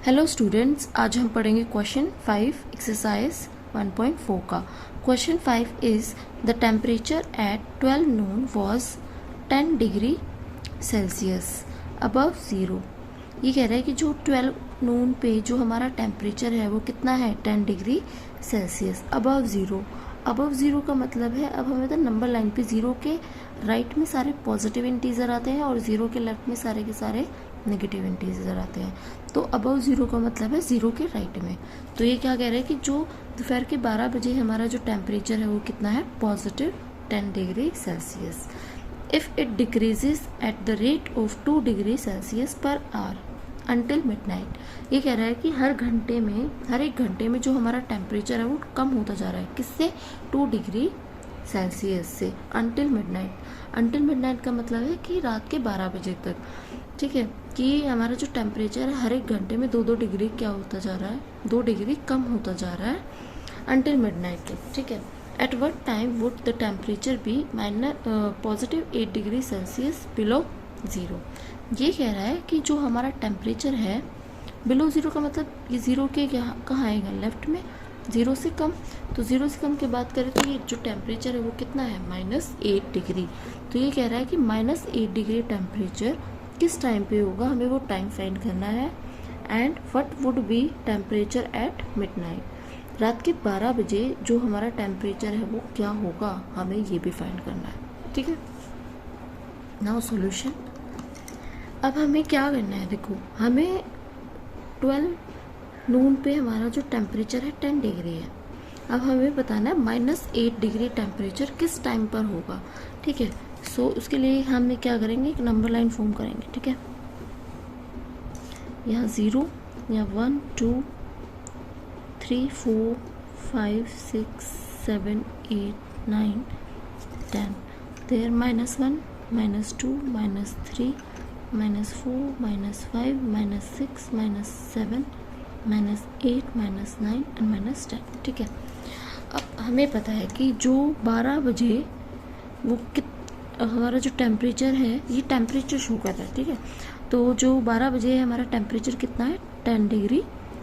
Hello students, आज हम पढ़ेंगे क्वेश्चन 5 एक्सरसाइज 1.4 का। Question 5 is the temperature at 12 Noon was 10 degree Celsius above zero. ये कह रहा है कि जो 12 नून पे जो हमारा टेम्परेचर है वो कितना है, 10 degree Celsius above zero. Above zero का मतलब है, अब हमें तो नंबर लाइन पे ज़ीरो के राइट में सारे पॉजिटिव इंटीजर आते हैं और ज़ीरो के लेफ्ट में सारे के सारे नेगेटिव इंटीजर आते हैं। तो अबव ज़ीरो का मतलब है ज़ीरो के राइट में। तो ये क्या कह रहा है कि जो दोपहर के 12 बजे हमारा जो टेम्परेचर है वो कितना है, positive 10 degree Celsius. If it decreases at the rate of 2 degree Celsius per hour until midnight. ये कह रहा है कि हर एक घंटे में जो हमारा टेम्परेचर है वो कम होता जा रहा है। किससे? 2 डिग्री सेल्सियस से अंटिल मिडनाइट। अंटिल मिडनाइट का मतलब है कि रात के 12 बजे तक। ठीक है, कि हमारा जो टेम्परेचर है हर एक घंटे में 2-2 डिग्री क्या होता जा रहा है, 2 डिग्री कम होता जा रहा है अंटिल मिडनाइट तक। ठीक है, at what time would the temperature be positive 8 degree Celsius below zero. ये कह रहा है कि जो हमारा टेम्परेचर है बिलो ज़ीरो का मतलब ये ज़ीरो के कहाँ आएगा, लेफ्ट में, ज़ीरो से कम। तो ज़ीरो से कम की बात करें तो ये जो टेम्परेचर है वो कितना है, -8 डिग्री। तो ये कह रहा है कि -8 डिग्री टेम्परेचर किस टाइम पे होगा, हमें वो टाइम फाइंड करना है। And what would be temperature at midnight. रात के 12 बजे जो हमारा टेम्परेचर है वो क्या होगा, हमें ये भी फाइंड करना है। ठीक है, नाउ सॉल्यूशन। अब हमें क्या करना है, देखो हमें 12 नून पे हमारा जो टेम्परेचर है 10 डिग्री है। अब हमें बताना है -8 डिग्री टेम्परेचर किस टाइम पर होगा। ठीक है, सो उसके लिए हम क्या करेंगे, एक नंबर लाइन फॉर्म करेंगे। ठीक है, यहाँ 0, यहाँ 1 2 3 4 5 6 7 8 9 10, देयर -1 -2 -3 -4 -5 -6 -7 -8 -9 एंड -10। ठीक है, अब हमें पता है कि जो 12 बजे वो हमारा जो टेम्परेचर है, ये टेम्परेचर शो कर रहा है। ठीक है, तो जो 12 बजे हमारा टेम्परेचर कितना है, 10 डिग्री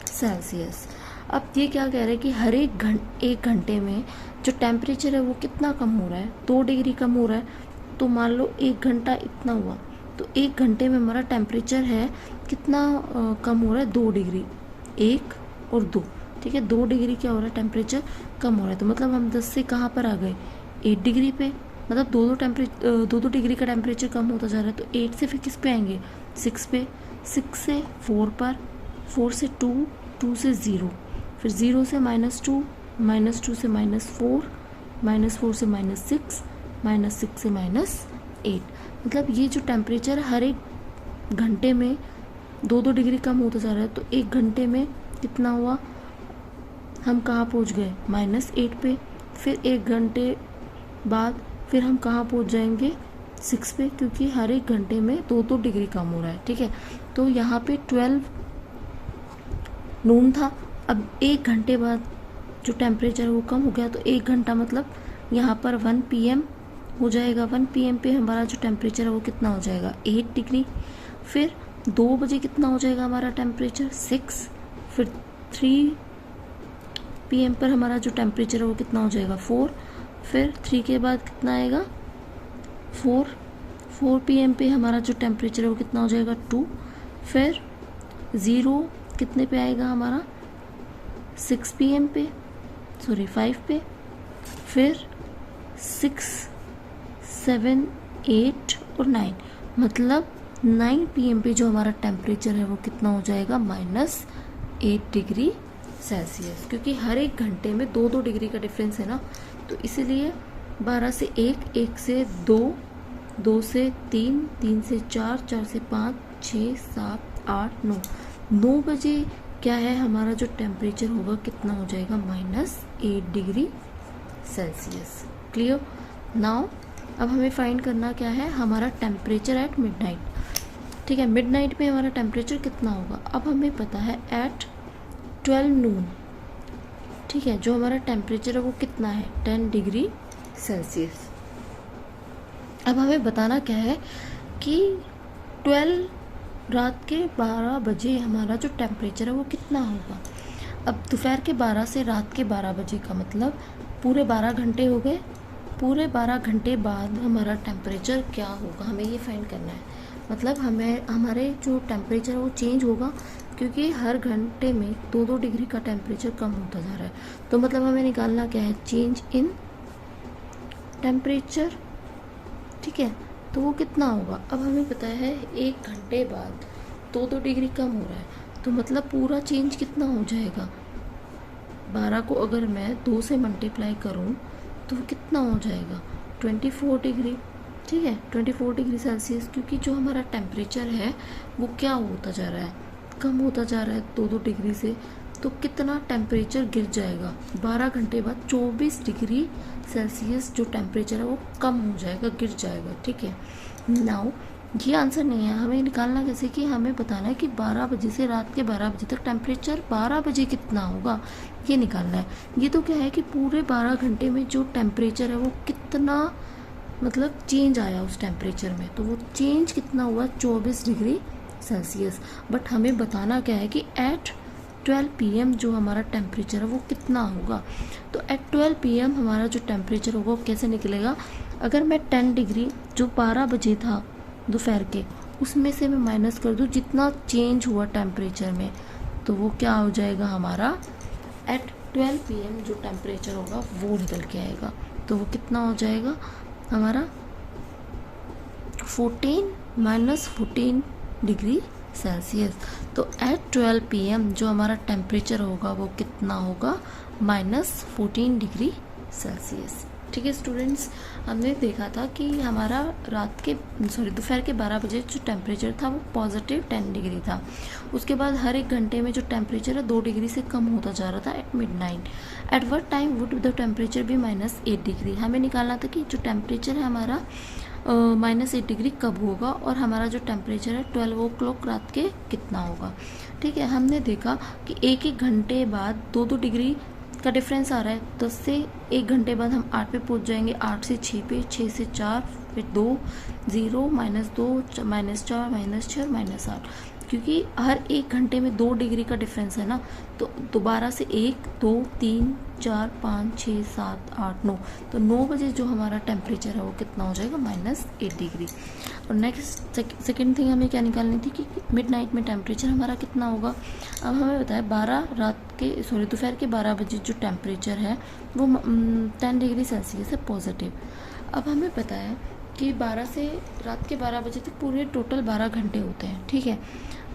सेल्सियस। अब ये क्या कह रहा है कि हर एक घंटे में जो टेम्परेचर है वो कितना कम हो रहा है, 2 डिग्री कम हो रहा है। तो मान लो 1 घंटा इतना हुआ, तो 1 घंटे में हमारा टेम्परेचर है कितना कम हो रहा है, 2 डिग्री, 1 और 2। ठीक है, 2 डिग्री क्या हो रहा है, टेम्परेचर कम हो रहा है। तो मतलब हम 10 से कहाँ पर आ गए, 8 डिग्री पे। मतलब 2-2 डिग्री का टेम्परेचर कम होता जा रहा है। तो 8 से फिर किस पे आएंगे, 6 पे, 6 से 4 पर, 4 से 2, 2 से 0, फिर 0 से -2, -2 से -4, -4 से -6, -6 से -8। मतलब ये जो टेम्परेचर हर एक घंटे में 2-2 डिग्री कम होता जा रहा है। तो 1 घंटे में कितना हुआ, हम कहाँ पहुँच गए, -8 पे। फिर 1 घंटे बाद फिर हम कहाँ पहुँच जाएंगे, 6 पे, क्योंकि हर एक घंटे में 2-2 डिग्री कम हो रहा है। ठीक है, तो यहाँ पे 12 नून था। अब 1 घंटे बाद जो टेम्परेचर है वो कम हो गया। तो 1 घंटा मतलब यहाँ पर 1 PM हो जाएगा। 1 PM पे हमारा जो टेम्परेचर है वो कितना हो जाएगा, 8 डिग्री। फिर 2 बजे कितना हो जाएगा हमारा टेम्परेचर, 6। फिर 3 PM पर हमारा जो टेम्परेचर है वो कितना हो जाएगा, 4। फिर 3 के बाद कितना आएगा, 4 PM पे हमारा जो टेम्परेचर है वो कितना हो जाएगा, 2। फिर 0 कितने पे आएगा हमारा, 6 PM पे, सॉरी 5 पे। फिर 6 7 8 और 9, मतलब 9 PM पे जो हमारा टेम्परेचर है वो कितना हो जाएगा, -8 डिग्री सेल्सियस। क्योंकि हर एक घंटे में 2-2 डिग्री का डिफरेंस है ना, तो इसीलिए 12 से 1, 1 से 2, 2 से 3, 3 से 4, 4 से 5, 6 7 8 9, 9 बजे क्या है हमारा जो टेम्परेचर होगा कितना हो जाएगा, -8 डिग्री सेल्सियस। क्लियर। नाउ अब हमें फाइंड करना क्या है, हमारा टेम्परेचर एट मिडनाइट। ठीक है, मिडनाइट में हमारा टेम्परेचर कितना होगा। अब हमें पता है एट 12 नून, ठीक है, जो हमारा टेम्परेचर है वो कितना है, 10 डिग्री सेल्सियस। अब हमें बताना क्या है कि 12 रात के 12 बजे हमारा जो टेम्परेचर है वो कितना होगा। अब दोपहर के 12 से रात के 12 बजे का मतलब पूरे 12 घंटे हो गए। पूरे 12 घंटे बाद हमारा टेम्परेचर क्या होगा, हमें ये फाइंड करना है। मतलब हमें हमारे जो टेम्परेचर है वो चेंज होगा, क्योंकि हर घंटे में 2-2 डिग्री का टेम्परेचर कम होता जा रहा है। तो मतलब हमें निकालना क्या है, चेंज इन टेम्परेचर। ठीक है, तो वो कितना होगा। अब हमें पता है 1 घंटे बाद 2-2 डिग्री कम हो रहा है, तो मतलब पूरा चेंज कितना हो जाएगा। 12 को अगर मैं 2 से मल्टीप्लाई करूँ तो वो कितना हो जाएगा, 24 डिग्री। ठीक है, 24 डिग्री सेल्सियस, क्योंकि जो हमारा टेम्परेचर है वो क्या होता जा रहा है, कम होता जा रहा है 2-2 डिग्री से। तो कितना टेम्परेचर गिर जाएगा, 12 घंटे बाद 24 डिग्री सेल्सियस जो टेम्परेचर है वो कम हो जाएगा, गिर जाएगा। ठीक है, नाउ ये आंसर नहीं है, हमें निकालना कैसे कि हमें बताना है कि 12 बजे से रात के 12 बजे तक टेम्परेचर 12 बजे कितना होगा, ये निकालना है। ये तो क्या है कि पूरे 12 घंटे में जो टेम्परेचर है वो कितना मतलब चेंज आया उस टेम्परेचर में, तो वो चेंज कितना हुआ, 24 डिग्री सेल्सियस। बट हमें बताना क्या है कि एट 12 PM जो हमारा टेम्परेचर है वो कितना होगा। तो एट 12 PM हमारा जो टेम्परेचर होगा वो कैसे निकलेगा, अगर मैं 10 डिग्री जो 12 बजे था दोपहर के उसमें से मैं माइनस कर दूँ जितना चेंज हुआ टेम्परेचर में, तो वो क्या हो जाएगा, हमारा एट 12 PM जो टेम्परेचर होगा वो निकल के आएगा। तो वो कितना हो जाएगा हमारा 14 डिग्री सेल्सियस। तो एट 12 PM जो हमारा टेम्परेचर होगा वो कितना होगा, -14 डिग्री सेल्सियस। ठीक है स्टूडेंट्स, हमने देखा था कि हमारा दोपहर के 12 बजे जो टेम्परेचर था वो +10 डिग्री था। उसके बाद हर 1 घंटे में जो टेम्परेचर है 2 डिग्री से कम होता जा रहा था at midnight. At what time would the temperature भी -8 डिग्री। हमें निकालना था कि जो टेम्परेचर है हमारा -8 डिग्री कब होगा और हमारा जो टेम्परेचर है 12 o'clock रात के कितना होगा। ठीक है, हमने देखा कि 1-1 घंटे बाद 2-2 डिग्री का डिफरेंस आ रहा है। 10 से 1 घंटे बाद हम 8 पे पहुंच जाएंगे, 8 से 6 पे, 6 से 4, फिर 2, 0, -2, -4, -6 -8, क्योंकि हर 1 घंटे में 2 डिग्री का डिफरेंस है ना। तो दोबारा से 1, 2, 3, 4, 5, 6, 7, 8, 9, तो 9 बजे जो हमारा टेम्परेचर है वो कितना हो जाएगा, -8 डिग्री। और नेक्स्ट सेकेंड थिंग हमें क्या निकालनी थी कि मिडनाइट में टेम्परेचर हमारा कितना होगा। अब हमें बताया दोपहर के 12 बजे जो टेम्परेचर है वो 10 डिग्री सेल्सियस है पॉजिटिव। अब हमें पता है कि 12 से रात के 12 बजे तक पूरे टोटल 12 घंटे होते हैं। ठीक है,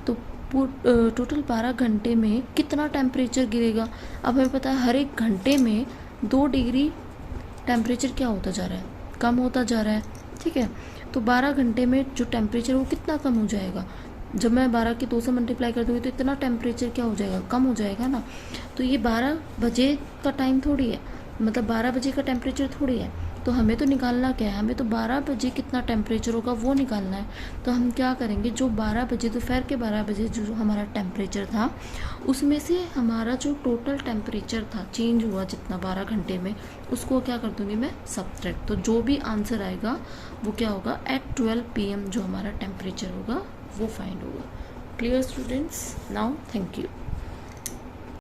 तो टोटल 12 घंटे में कितना टेम्परेचर गिरेगा। अब हमें पता है हर 1 घंटे में 2 डिग्री टेम्परेचर क्या होता जा रहा है, कम होता जा रहा है। ठीक है, तो 12 घंटे में जो टेम्परेचर वो कितना कम हो जाएगा, जब मैं 12 की 2 से मल्टीप्लाई कर दूँगी तो इतना टेम्परेचर क्या हो जाएगा, कम हो जाएगा ना। तो ये 12 बजे का टाइम थोड़ी है, मतलब 12 बजे का टेम्परेचर थोड़ी है। तो हमें तो निकालना क्या है, हमें तो 12 बजे कितना टेम्परेचर होगा वो निकालना है। तो हम क्या करेंगे, जो 12 बजे दोपहर के 12 बजे जो हमारा टेम्परेचर था उसमें से हमारा जो टोटल टेम्परेचर था चेंज हुआ जितना 12 घंटे में, उसको क्या कर दूँगी मैं, सब्ट्रैक्ट। तो जो भी आंसर आएगा वो क्या होगा, एट 12 PM जो हमारा टेम्परेचर होगा वो फाइंड होगा। Clear students, now thank you.